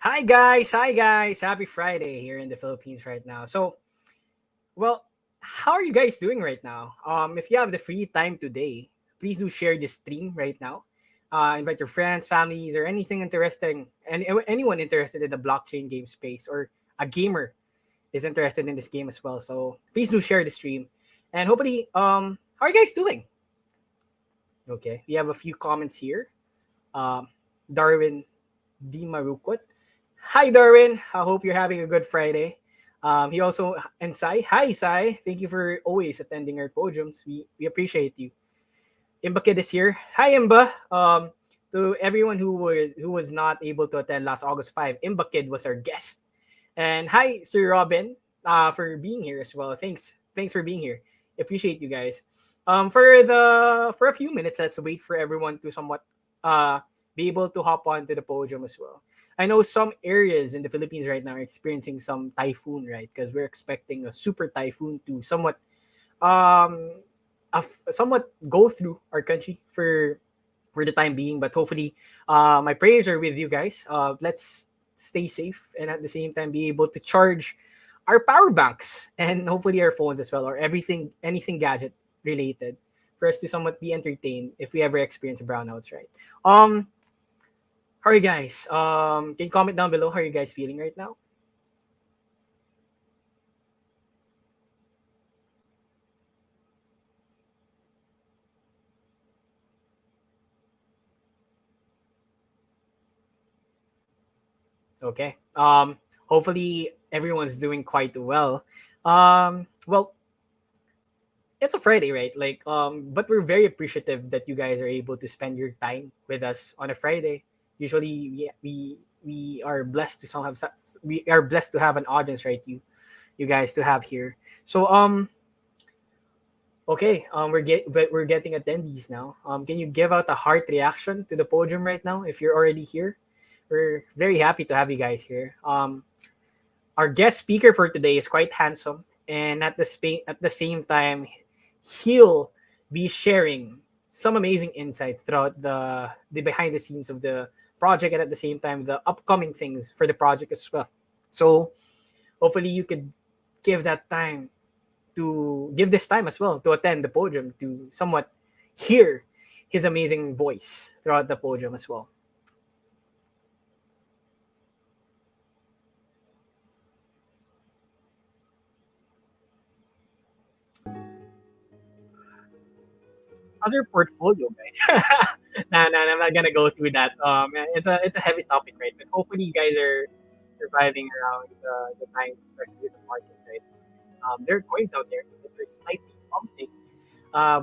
Hi guys, happy Friday here in the Philippines right now. Well, how are you guys doing right now? If you have the free time today, please do share this stream right now. Invite your friends, families, or anything interesting, and anyone interested in the blockchain game space or a gamer is interested in this game as well. So please do share the stream, and hopefully, how are you guys doing? Okay, we have a few comments here. Um, Darwin D. Marukot. Hi, Darwin. I hope you're having a good Friday. He also, and Sai. Hi, Sai. Thank you for always attending our podiums. We appreciate you. Imba Kid is here. Hi, Imba. To everyone who was not able to attend last August 5, Imba Kid was our guest. And hi, Sir Robin, for being here as well. Thanks for being here. Appreciate you guys. For a few minutes, let's wait for everyone to somewhat be able to hop onto the podium as well. I know some areas in the Philippines right now are experiencing some typhoon, right? Because we're expecting a super typhoon to um, somewhat go through our country for the time being. But hopefully, my prayers are with you guys. Let's stay safe and at the same time be able to charge our power banks and hopefully our phones as well, or anything gadget related, for us to somewhat be entertained if we ever experience brownouts, right? Um, how are you guys? Can you comment down below how are you guys feeling right now? Okay. Hopefully everyone's doing quite well. Well, it's a Friday, right? But we're very appreciative that you guys are able to spend your time with us on a Friday. Usually, we are blessed to we are blessed to have an audience, right? You guys to have here. So okay, we're getting attendees now. Can you give out a heart reaction to the podium right now if you're already here? We're very happy to have you guys here. Our guest speaker for today is quite handsome, and at the same time, he'll be sharing some amazing insights throughout the behind the scenes of the project, and at the same time, the upcoming things for the project as well. So hopefully, you could give that time to give this time as well to attend the podium to somewhat hear his amazing voice throughout the podium as well. How's your portfolio, guys? Nah, I'm not gonna go through that. It's a heavy topic, right? But hopefully, you guys are surviving around the times, especially with the market, right? There are coins out there that are slightly pumping,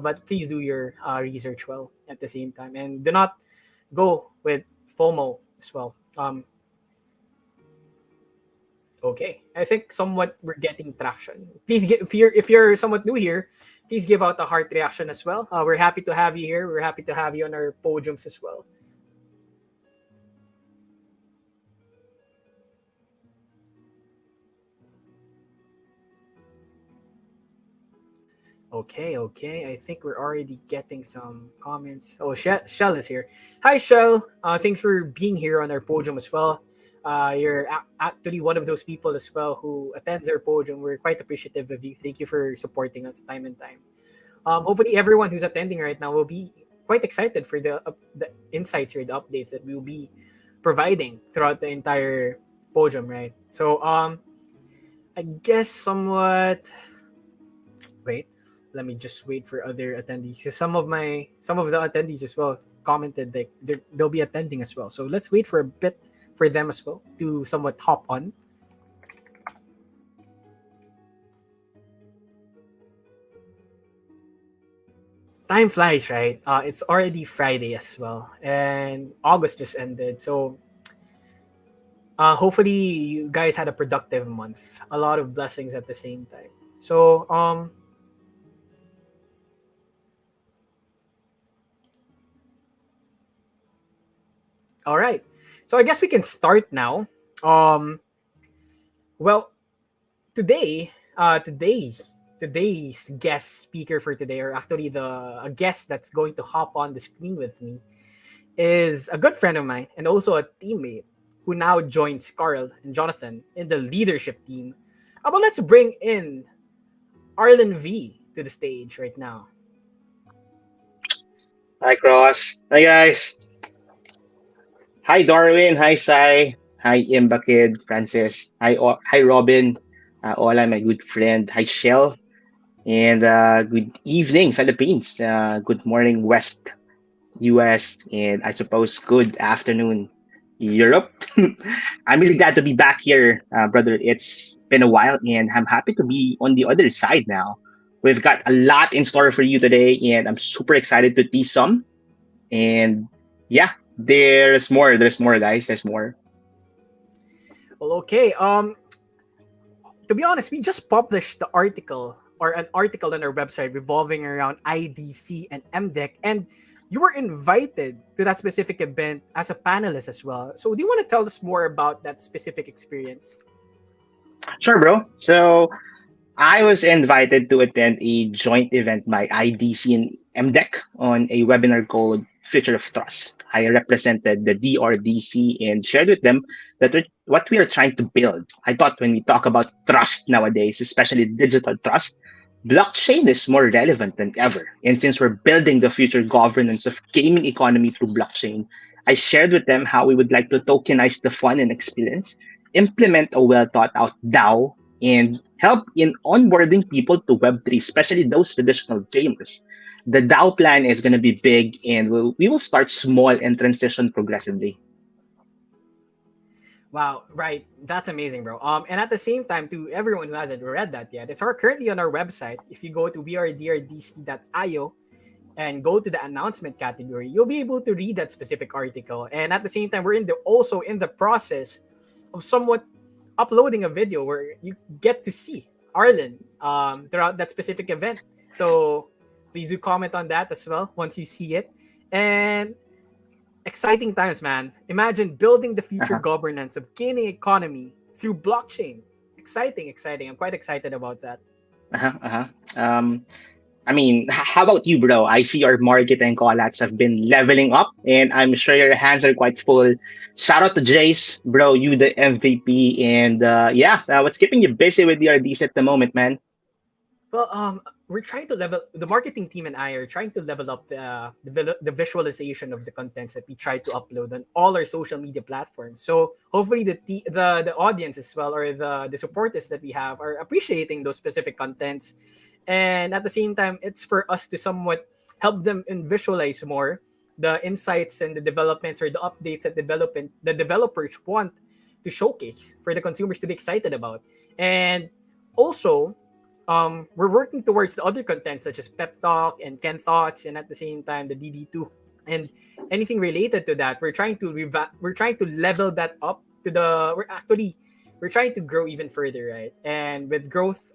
but please do your research well at the same time, and do not go with FOMO as well. Okay, I think somewhat we're getting traction. Please get if you're somewhat new here, please give out a heart reaction as well. We're happy to have you here. We're happy to have you on our podiums as well. Okay. I think we're already getting some comments. Oh, Shell is here. Hi, Shell. Thanks for being here on our podium as well. You're actually one of those people as well who attends our podium. We're quite appreciative of you. Thank you for supporting us time and time. Hopefully, everyone who's attending right now will be quite excited for the insights or the updates that we'll be providing throughout the entire podium, right? So, I guess somewhat. Wait, let me just wait for other attendees. 'Cause some of the attendees as well commented that they'll be attending as well. So let's wait for a bit for them as well to somewhat hop on. Time flies, right? It's already Friday as well, and August just ended. So hopefully you guys had a productive month, a lot of blessings at the same time. So all right. So I guess we can start now. Um, well, today, today's guest speaker for today, or actually the a guest that's going to hop on the screen with me, is a good friend of mine and also a teammate who now joins Carl and Jonathan in the leadership team. But let's bring in Arlen V to the stage right now. Hi, Cross. Hi, guys. Hi, Darwin. Hi, Sai. Hi, Imba Kid, Francis. Hi, Robin. Ola, my good friend. Hi, Shell. And good evening, Philippines. Good morning, West US. And I suppose good afternoon, Europe. I'm really glad to be back here, brother. It's been a while, and I'm happy to be on the other side now. We've got a lot in store for you today, and I'm super excited to tease some. And yeah, there's more. There's more, guys. There's more. Well, okay. To be honest, we just published the article or an article on our website revolving around IDC and MDEC, and you were invited to that specific event as a panelist as well. So, do you want to tell us more about that specific experience? Sure, bro. So I was invited to attend a joint event by IDC and MDEC on a webinar called Future of Trust. I represented the DRDC and shared with them what we are trying to build. I thought when we talk about trust nowadays, especially digital trust, blockchain is more relevant than ever. And since we're building the future governance of gaming economy through blockchain, I shared with them how we would like to tokenize the fun and experience, implement a well thought out DAO, and help in onboarding people to Web3, especially those traditional gamers. The DAO plan is going to be big, and we will start small and transition progressively. Wow, right. That's amazing, bro. And at the same time, to everyone who hasn't read that yet, it's currently on our website. If you go to wrdrdc.io and go to the announcement category, you'll be able to read that specific article. And at the same time, we're also in the process of somewhat uploading a video where you get to see Arlen throughout that specific event. So please do comment on that as well once you see it. And exciting times, man. Imagine building the future Uh-huh, governance of gaming economy through blockchain. Exciting, exciting. I'm quite excited about that. uh-huh, uh-huh. Um, I mean, how about you, bro? I see your marketing collabs have been leveling up, and I'm sure your hands are quite full. Shout out to Jace, bro. You the MVP, and yeah, what's keeping you busy with the RDs at the moment, man? Well, we're trying to level the marketing team and I are trying to level up the visualization of the contents that we try to upload on all our social media platforms. So hopefully the audience as well or the supporters that we have are appreciating those specific contents, and at the same time, it's for us to somewhat help them and visualize more the insights and the developments or the updates that the developers want to showcase for the consumers to be excited about, and also we're working towards the other content such as pep talk and ken thoughts, and at the same time the dd2 and anything related to that. We're trying to level that up to the we're trying to grow even further, right? And with growth,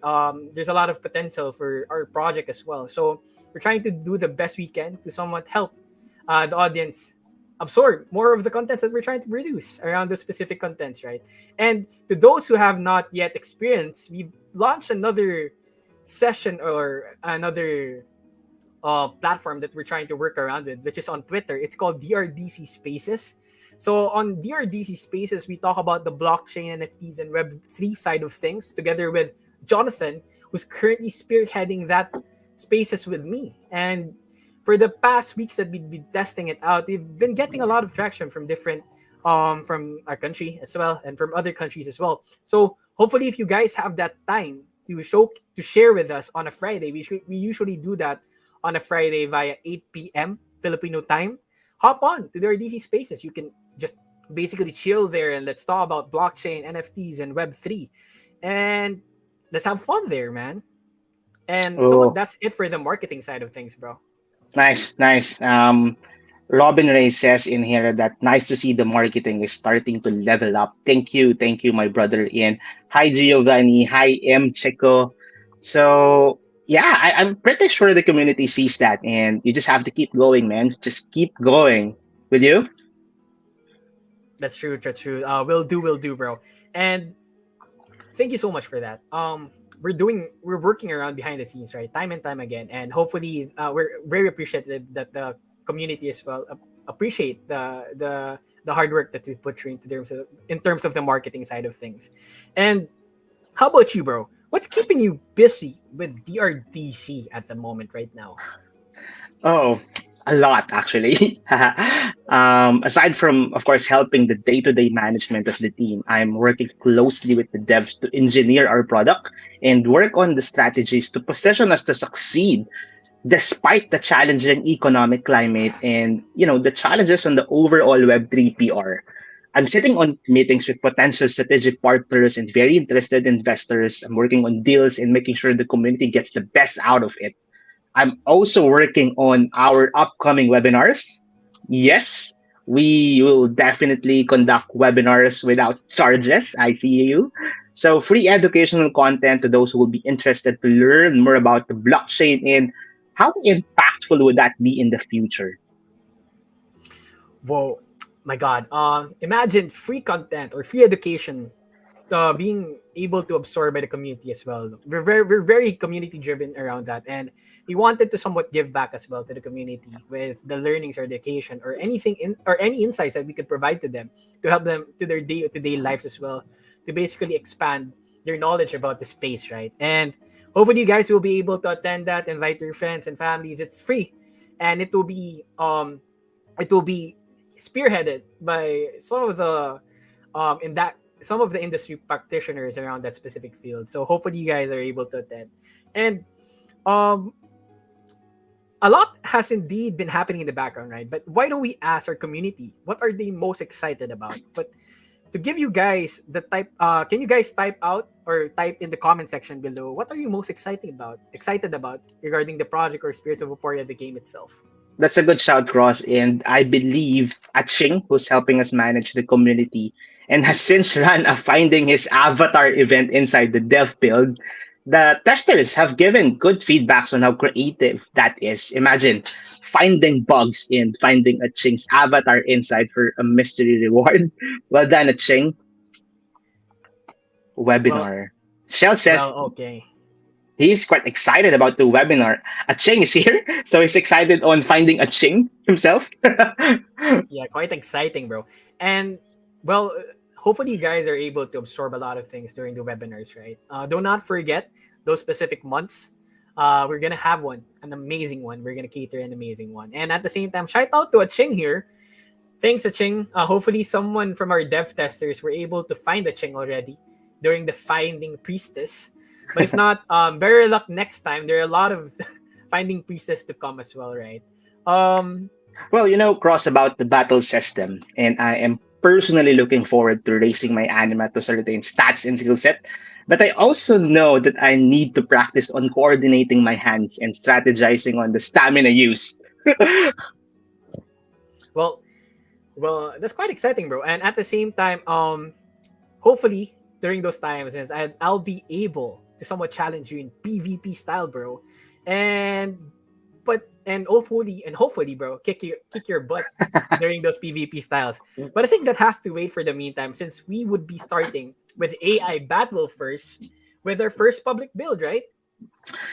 there's a lot of potential for our project as well. So we're trying to do the best we can to somewhat help the audience absorb more of the contents that we're trying to produce around those specific contents, right? And to those who have not yet experienced, we've launched another session or another platform that we're trying to work around with, which is on Twitter. It's called DRDC Spaces. So on DRDC Spaces, we talk about the blockchain, NFTs, and Web3 side of things together with Jonathan, who's currently spearheading that spaces with me. And for the past weeks that we've been testing it out, we've been getting a lot of traction from different from our country as well and from other countries as well. So hopefully if you guys have that time to share with us on a Friday, we usually do that on a Friday via 8 p.m. Filipino time. Hop on to their DC spaces. You can just basically chill there and let's talk about blockchain, NFTs, and Web3. And let's have fun there, man. And so Oh, that's it for the marketing side of things, bro. nice, nice. Robin Ray says in here that nice to see the marketing is starting to level up. Thank you, my brother Ian. Hi, Giovanni. Hi, M. Checo. So, yeah, I'm pretty sure the community sees that, and you just have to keep going, man. Just keep going. Will you? That's true, that's true. Will do, bro. And thank you so much for that. We're working around behind the scenes, right? Time and time again, and hopefully, we're very appreciative that the community as well appreciate the hard work that we put through in terms of the marketing side of things. And how about you, bro? What's keeping you busy with DRDC at the moment right now? Oh, a lot actually. Aside from, of course, helping the day-to-day management of the team, I'm working closely with the devs to engineer our product and work on the strategies to position us to succeed despite the challenging economic climate and the challenges on the overall Web3 PR. I'm sitting on meetings with potential strategic partners and very interested investors. I'm working on deals and making sure the community gets the best out of it. I'm also working on our upcoming webinars. Yes, we will definitely conduct webinars without charges. I see you. So, free educational content to those who will be interested to learn more about the blockchain and how impactful would that be in the future. Whoa, my God. Imagine free content or free education being able to absorb by the community as well. We're very community driven around that, and we wanted to somewhat give back as well to the community with the learnings or education or anything or any insights that we could provide to them to help them to their day to day lives as well, to basically expand their knowledge about the space, right? And hopefully you guys will be able to attend that, invite your friends and families. It's free, and it will be spearheaded by some of the industry practitioners around that specific field. So hopefully you guys are able to attend. And um, a lot has indeed been happening in the background, right? But why don't we ask our community what are they most excited about? But to give you guys the can you guys type out or type in the comment section below what are you most excited about regarding the project or Spirits of Euphoria, the game itself? That's a good shout, Cross. And I believe Aching, who's helping us manage the community and has since run a Finding His Avatar event inside the dev build, the testers have given good feedbacks on how creative that is. Imagine finding bugs and finding Aching's avatar inside for a mystery reward. Well done, Aching. Well, Webinar. Shell says okay. he's quite excited about the webinar. Aching is here, so he's excited on finding Aching himself. Yeah, quite exciting, bro. And well, hopefully you guys are able to absorb a lot of things during the webinars, right? Do not forget those specific months. We're gonna have an amazing one. We're gonna cater an amazing one. And at the same time, shout out to Aching here. Thanks, Aching. Hopefully someone from our dev testers were able to find Aching already during the Finding Priestess. But if not, better luck next time. There are a lot of Finding Priestess to come as well, right? Um, Well, Cross, about the battle system, and I am personally looking forward to raising my anima to certain stats and skill set. But I also know that I need to practice on coordinating my hands and strategizing on the stamina use. well, Well, that's quite exciting, bro. And at the same time, hopefully during those times, since I'll be able to somewhat challenge you in PvP style, bro. And and hopefully, bro, kick your butt during those PvP styles. But I think that has to wait for the meantime, since we would be starting with AI battle first with our first public build, right?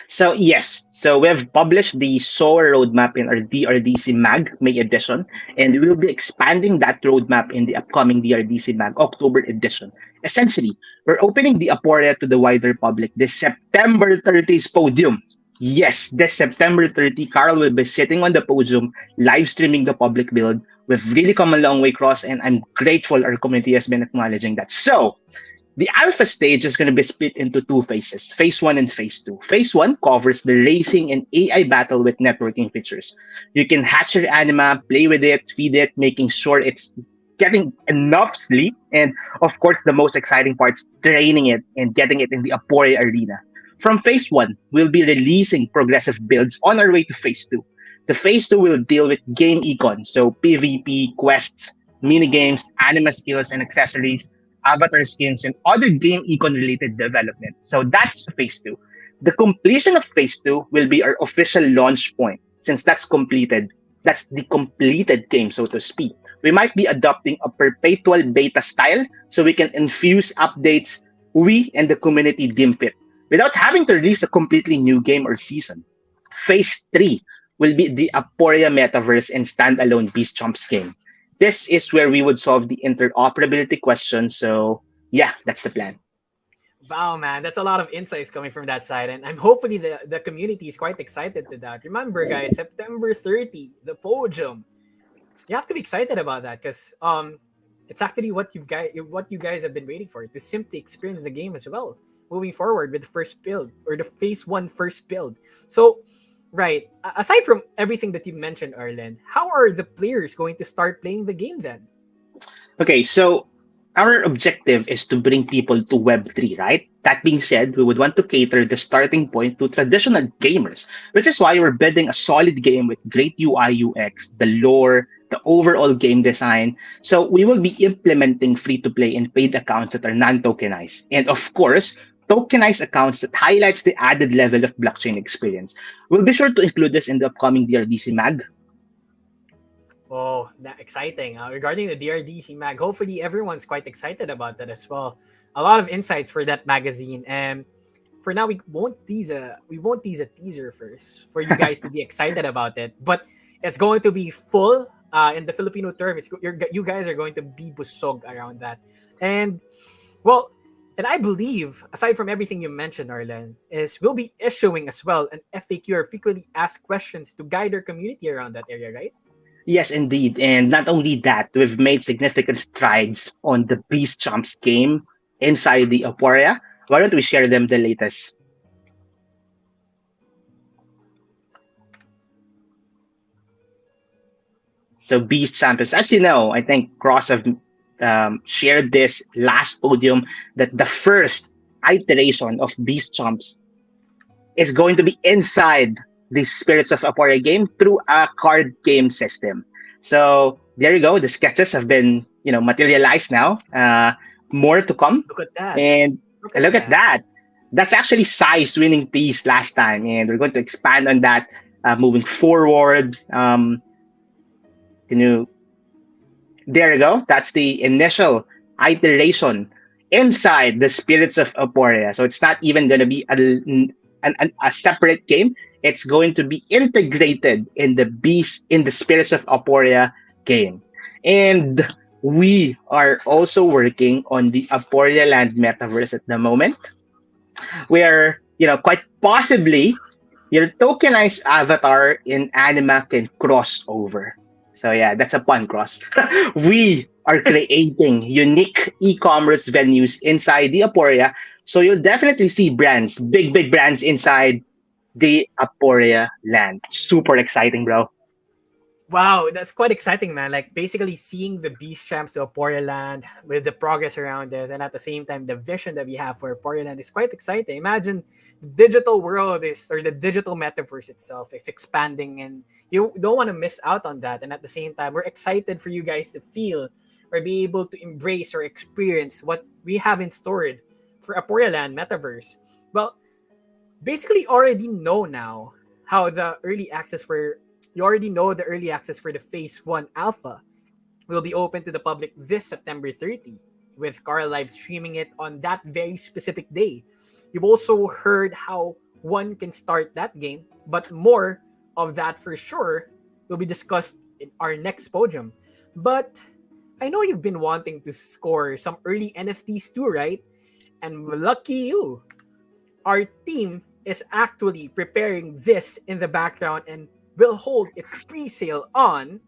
So yes, so we have published the SOAR roadmap in our DRDC Mag May edition, and we will be expanding that roadmap in the upcoming DRDC Mag October edition. Essentially, we're opening the Aporia to the wider public this September 30th podium. Yes, this September 30, Carl will be sitting on the podium, live streaming the public build. We've really come a long way, Cross, and I'm grateful our community has been acknowledging that. So, the alpha stage is going to be split into two phases, phase one and phase two. Phase one covers the racing and AI battle with networking features. You can hatch your anima, play with it, feed it, making sure it's getting enough sleep. And of course, the most exciting part is training it and getting it in the Aporia arena. From phase one, we'll be releasing progressive builds on our way to phase two. The phase two will deal with game econ, so PvP, quests, mini games, anima skills, and accessories, avatar skins, and other game econ related development. So that's phase two. The completion of phase two will be our official launch point. Since that's completed, that's the completed game, so to speak. We might be adopting a perpetual beta style so we can infuse updates we and the community deem fit without having to release a completely new game or season. Phase 3 will be the Aporia Metaverse and standalone Beast Chomps game. This is where we would solve the interoperability question. So yeah, that's the plan. Wow, man, that's a lot of insights coming from that side, and I'm hopefully the community is quite excited to that. Remember, guys, September 30, the podium. You have to be excited about that because it's actually what you guys have been waiting for to simply experience the game as well. Moving forward with the first build or the phase one first build. So, right, aside from everything that you mentioned, Arlen, how are the players going to start playing the game then? Okay, so our objective is to bring people to Web3, right? That being said, we would want to cater the starting point to traditional gamers, which is why we're building a solid game with great UI, UX, the lore, the overall game design. So we will be implementing free to play and paid accounts that are non tokenized. And of course, tokenized accounts that highlights the added level of blockchain experience. We'll be sure to include this in the upcoming DRDC mag. Oh, that exciting. Regarding the DRDC mag, hopefully everyone's quite excited about that as well. A lot of insights for that magazine. And for now, we won't tease a teaser first for you guys to be excited about it. But it's going to be full. In the Filipino term, you guys are going to be busog around that. And well, and I believe, aside from everything you mentioned, Arlen, is we'll be issuing as well an FAQ or frequently asked questions to guide our community around that area, right? Yes, indeed. And not only that, we've made significant strides on the Beast Champs game inside the Aporia. Why don't we share them the latest? So Beast Champions, as you know, I think Cross have shared this last podium that the first iteration of Beast Champs is going to be inside the Spirits of Aporia game through a card game system. So there you go. The sketches have been, materialized now. More to come. Look at that. And Look at look at that. that. That's actually size winning piece last time. And we're going to expand on that moving forward. Can you There you go. That's the initial iteration inside the Spirits of Aporia. So it's not even going to be a separate game. It's going to be integrated in the Spirits of Aporia game. And we are also working on the Aporia Land metaverse at the moment, where quite possibly your tokenized avatar in Anima can cross over. So yeah, that's a pun cross. We are creating unique e-commerce venues inside the Aporia. So you'll definitely see brands, big brands inside the Aporia land. Super exciting, bro. Wow, that's quite exciting, man. Like basically seeing the Beast Champs to Aporia Land with the progress around it, and at the same time, the vision that we have for Aporia Land is quite exciting. Imagine the digital world is, or the digital metaverse itself, it's expanding, and you don't want to miss out on that. And at the same time, we're excited for you guys to feel or be able to embrace or experience what we have in store for Aporia Land metaverse. Well, basically already know now how the early access for you already know the early access for the phase 1 alpha will be open to the public this September 30, with Carl live streaming it on that very specific day. You've also heard how one can start that game, but more of that for sure will be discussed in our next podium. But I know you've been wanting to score some early NFTs too, right? And lucky you, our team is actually preparing this in the background and will hold its pre-sale on